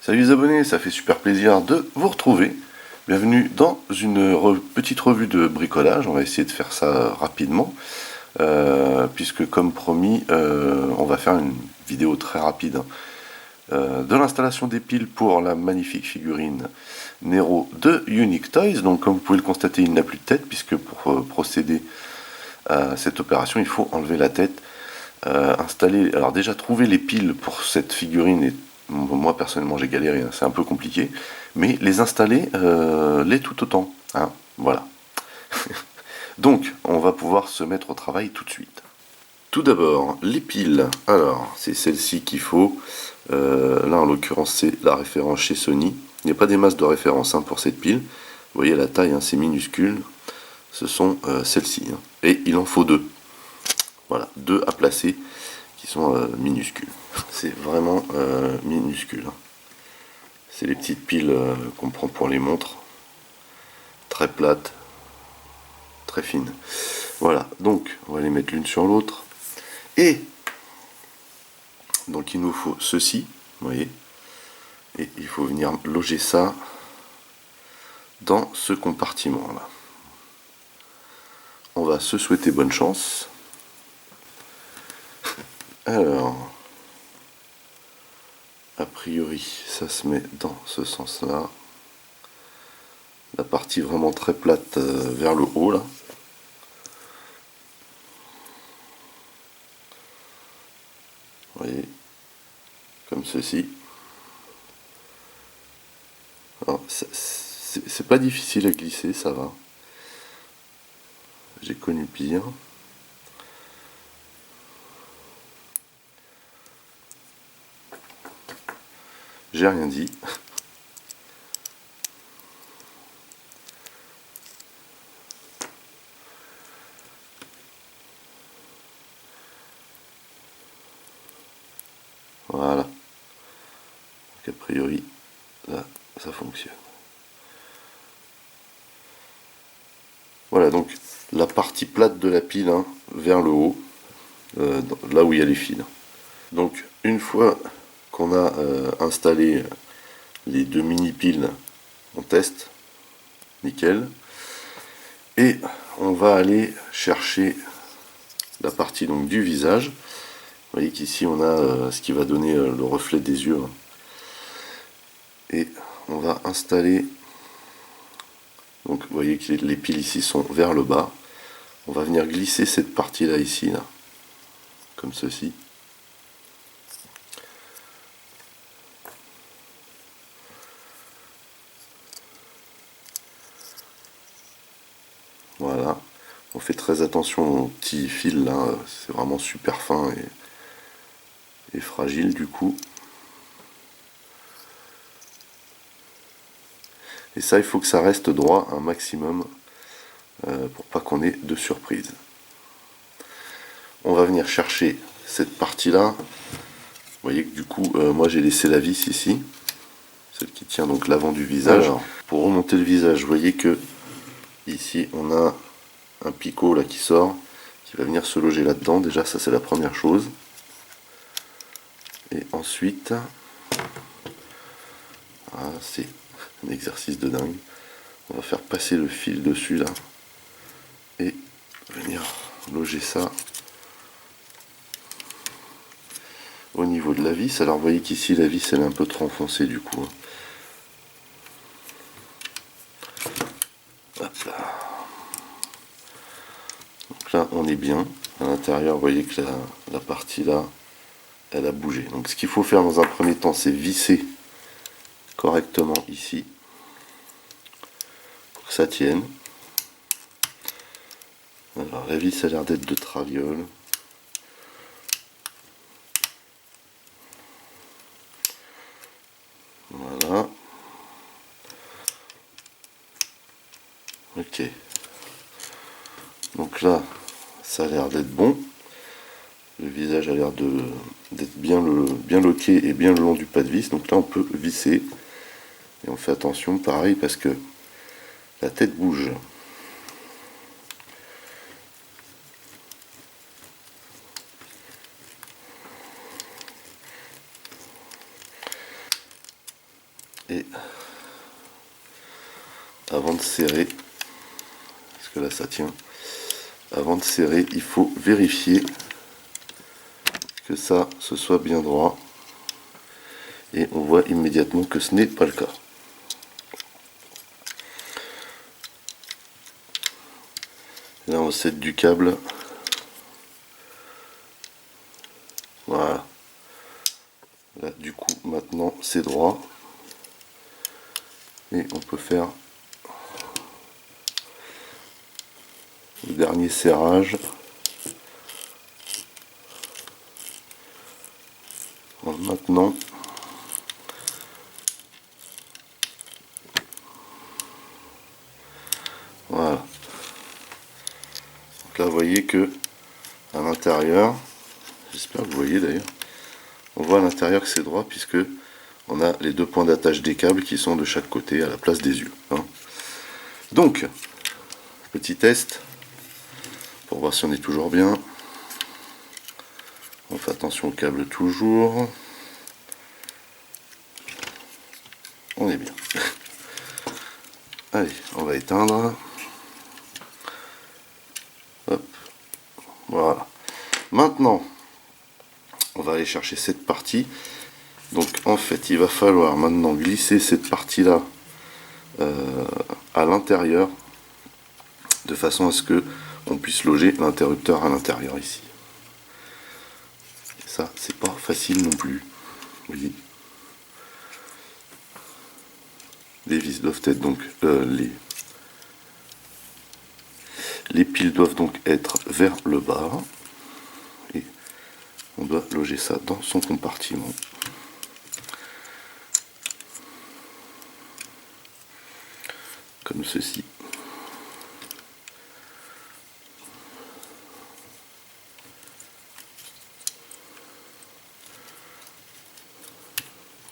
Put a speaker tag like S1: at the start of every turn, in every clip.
S1: Salut les abonnés, ça fait super plaisir de vous retrouver. Bienvenue dans une petite revue de bricolage. On va essayer de faire ça rapidement, puisque comme promis, on va faire une vidéo très rapide de l'installation des piles pour la magnifique figurine Nero de Unique Toys. Donc comme vous pouvez le constater, il n'a plus de tête, puisque pour procéder à cette opération, il faut enlever la tête. Installer, alors déjà trouver les piles pour cette figurine, et moi personnellement j'ai galéré, hein, c'est un peu compliqué, mais les installer l'est tout autant, hein, voilà. Donc on va pouvoir se mettre au travail tout de suite. Tout d'abord les piles, alors c'est celle-ci qu'il faut, là en l'occurrence c'est la référence chez Sony, il n'y a pas des masses de référence hein, pour cette pile, vous voyez la taille, hein, c'est minuscule, ce sont celles-ci, hein. Et il en faut deux, voilà, deux à placer, qui sont minuscules. C'est vraiment minuscule. C'est les petites piles qu'on prend pour les montres. Très plates, très fines. Voilà, donc on va les mettre l'une sur l'autre. Et donc il nous faut ceci, vous voyez. Et il faut venir loger ça dans ce compartiment là. On va se souhaiter bonne chance. Alors, a priori, ça se met dans ce sens-là. La partie vraiment très plate vers le haut, là. Vous voyez, comme ceci. C'est pas difficile à glisser, ça va. J'ai connu pire. J'ai rien dit. Voilà. Donc a priori, là, ça fonctionne. Voilà, donc la partie plate de la pile hein, vers le haut, là où il y a les fils. Donc une fois qu'on a installé les deux mini piles, on teste, nickel. Et on va aller chercher la partie donc du visage. Vous voyez qu'ici on a ce qui va donner le reflet des yeux. Hein. Et on va installer, donc vous voyez que les piles ici sont vers le bas. On va venir glisser cette partie là ici, là, comme ceci. Voilà. On fait très attention aux petits fils là, c'est vraiment super fin et fragile du coup. Et ça, il faut que ça reste droit un maximum pour pas qu'on ait de surprise. On va venir chercher cette partie-là. Vous voyez que du coup, moi j'ai laissé la vis ici, celle qui tient donc l'avant du visage. Alors, pour remonter le visage, vous voyez que ici on a un picot là qui sort, qui va venir se loger là-dedans. Déjà, ça c'est la première chose. Et ensuite, ah, c'est un exercice de dingue. On va faire passer le fil dessus là et venir loger ça au niveau de la vis. Alors vous voyez qu'ici la vis elle est un peu trop enfoncée du coup. Hop là. Donc là on est bien. À l'intérieur vous voyez que la partie là elle a bougé. Donc ce qu'il faut faire dans un premier temps c'est visser correctement ici pour que ça tienne. Alors la vis a l'air d'être de traviole. Voilà. Ok. Donc là, ça a l'air d'être bon. Le visage a l'air d'être bien loqué et bien le long du pas de vis. Donc là, on peut visser. Et on fait attention, pareil, parce que la tête bouge. Et avant de serrer, parce que là ça tient, avant de serrer, il faut vérifier que ça ce soit bien droit. Et on voit immédiatement que ce n'est pas le cas. Là on set du câble. Voilà. Là du coup maintenant c'est droit. Et on peut faire le dernier serrage. Maintenant voilà. Donc là vous voyez que à l'intérieur, j'espère que vous voyez d'ailleurs, on voit à l'intérieur que c'est droit puisque on a les deux points d'attache des câbles qui sont de chaque côté à la place des yeux. Hein. Donc, petit test pour voir si on est toujours bien. On fait attention au câble toujours. On est bien. Allez, on va éteindre. Hop. Voilà. Maintenant, on va aller chercher cette partie. Donc en fait, il va falloir maintenant glisser cette partie-là à l'intérieur, de façon à ce que on puisse loger l'interrupteur à l'intérieur ici. Et ça, c'est pas facile non plus. Vous voyez. Les vis doivent être donc les piles doivent donc être vers le bas et on doit loger ça dans son compartiment. Comme ceci.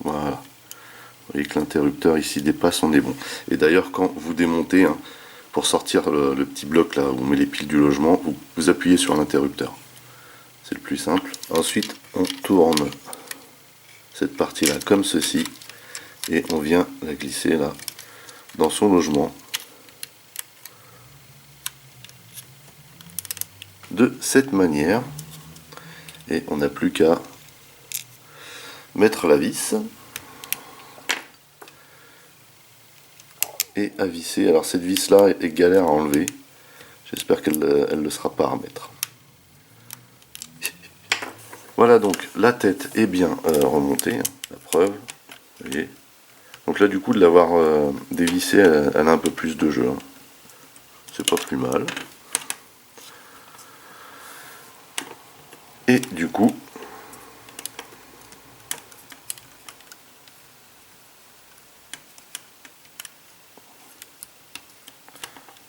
S1: Voilà. Vous voyez que l'interrupteur ici dépasse, on est bon. Et d'ailleurs, quand vous démontez, hein, pour sortir le petit bloc là où on met les piles du logement, vous appuyez sur l'interrupteur. C'est le plus simple. Ensuite, on tourne cette partie là comme ceci et on vient la glisser là dans son logement de cette manière. Et on n'a plus qu'à mettre la vis et à visser. Alors cette vis là est galère à enlever, j'espère qu'elle ne sera pas à remettre. Voilà, donc la tête est bien remontée, hein, la preuve, vous voyez. Donc là du coup de l'avoir dévissée, elle a un peu plus de jeu, hein. C'est pas plus mal. Et du coup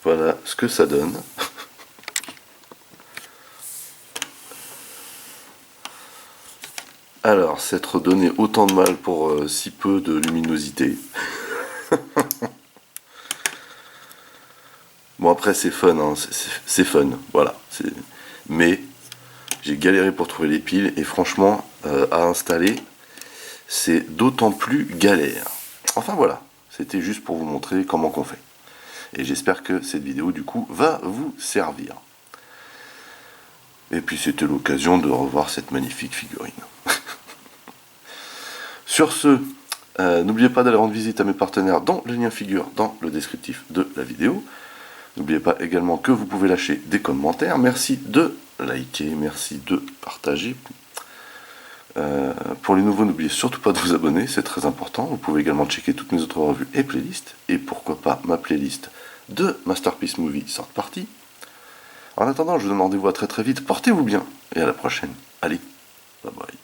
S1: voilà ce que ça donne. Alors, s'être donné autant de mal pour si peu de luminosité. Bon, après, c'est fun, hein, c'est fun, voilà. Mais j'ai galéré pour trouver les piles, et franchement, à installer, c'est d'autant plus galère. Enfin, voilà, c'était juste pour vous montrer comment qu'on fait. Et j'espère que cette vidéo, du coup, va vous servir. Et puis, c'était l'occasion de revoir cette magnifique figurine. Sur ce, n'oubliez pas d'aller rendre visite à mes partenaires dont le lien figure dans le descriptif de la vidéo. N'oubliez pas également que vous pouvez lâcher des commentaires. Merci de liker, merci de partager. Pour les nouveaux, n'oubliez surtout pas de vous abonner, c'est très important. Vous pouvez également checker toutes mes autres revues et playlists. Et pourquoi pas ma playlist de Masterpiece Movie Third Party. En attendant, je vous donne rendez-vous à très très vite. Portez-vous bien et à la prochaine. Allez, bye bye.